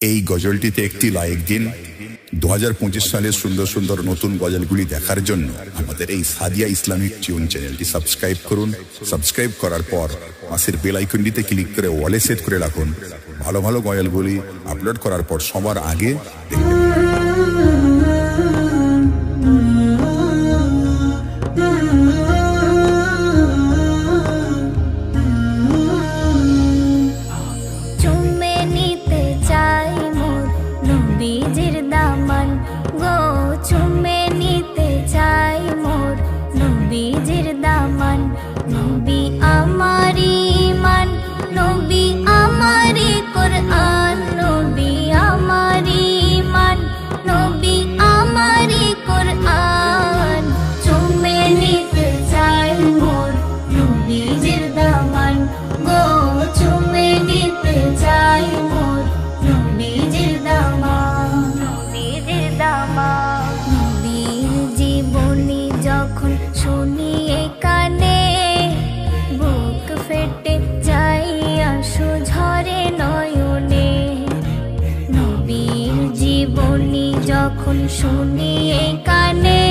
এই গজলটিতে একটি লাইক দিন। 2025 সালের সুন্দর সুন্দর নতুন গজলগুলি দেখার জন্য আমাদের এই সাদিয়া ইসলামিক টিউন চ্যানেলটি সাবস্ক্রাইব করুন। সাবস্ক্রাইব করার পর পাশের বেল আইকনটিতে ক্লিক করে ওয়ালে সেট করে রাখুন। ভালো ভালো গজলগুলি আপলোড করার পর সবার আগে দেখতে যখন শুনি কানে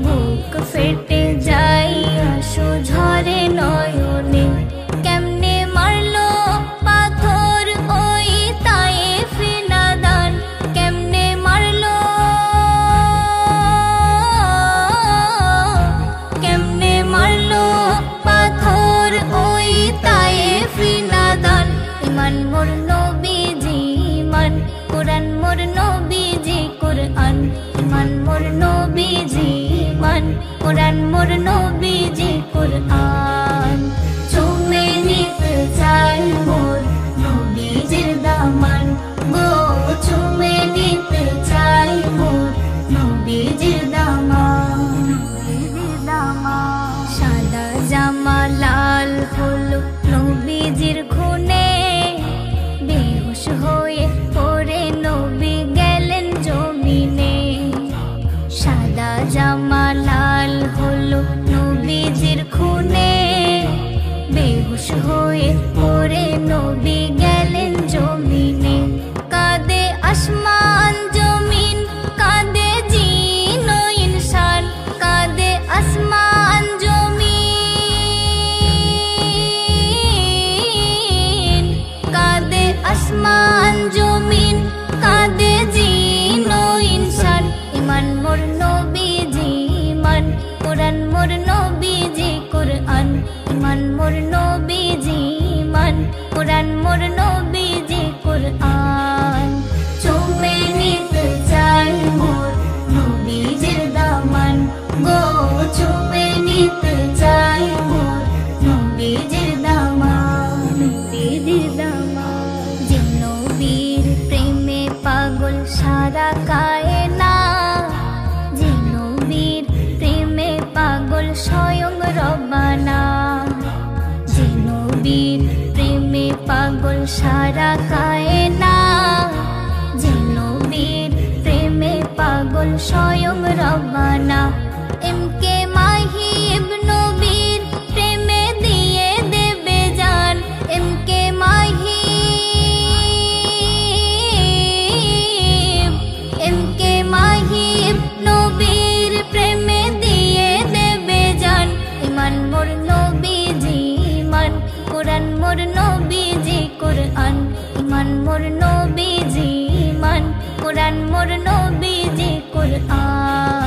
বুক ফেটে যাই আশু ঝরে নয়নে। কেমনে মারলো পাথর ওই তায়েফে নাদান, কেমনে মারলো, কেমনে মারলো পাথর ওই তায়েফে নাদান। ইমান মোর নবীজি ইমান, কোরআন মোর নবীজি কোরআন, ইমান মোর নবীজি ইমান, কোরআন মোর নবীজি কোরআন। চুমে নিতে চাই মোর নবীজির দামান গো, চুমে নিতে চাই মোর নবীজির দামান। সাদা জামা লাল হলো নবীজির খুনে, বেহুশ হয়ে পড়ে নবী গেলেন জমিনে। সাদা জামা লাল হলো নবীজির খুনে, বেহুশ হয়ে পড়ে নবী গেলেন জমিনে। কাঁদে আসমান জমিন, কাঁদে জিন ও ইনসান, কাঁদে আসমান জমিন, কাঁদে আসমান জমিন, কাঁদে জিন ও ইনসান। ইমান মোর নবীজি ইমান, কোরআন মোর নবীজি কোরআন, ইমান মোর নবীজি ইমান, কোরআন মোর নবীজি কোরআন। চুমে নিতে চাই মোর নবীজির দামান গো, চুমে নিতে চাই মোর নবীজির দামান, নবীজির দামান। যে নবীর প্রেমে পাগল সারা কায়না, যে নবীর প্রেমে পাগল স্বয়ং রব্বানা, যে নবীর প্রেমে পাগল সারা কায়না, যে নবীর প্রেমে পাগল স্বয়ং রব্বানা। এমকে মাহি ইবনে নবীর প্রেমে দিয়ে দেবে জান, এমকে মাহি, এমকে মাহি ইবনে নবীর প্রেমে দিয়ে দেবে জান। ইমান মোর নবীজি ইমান, কোরআন মোর নবীজি কোরআন, ইমান মোর নবীজি ইমান, কোরআন মোর নবীজি কোরআন।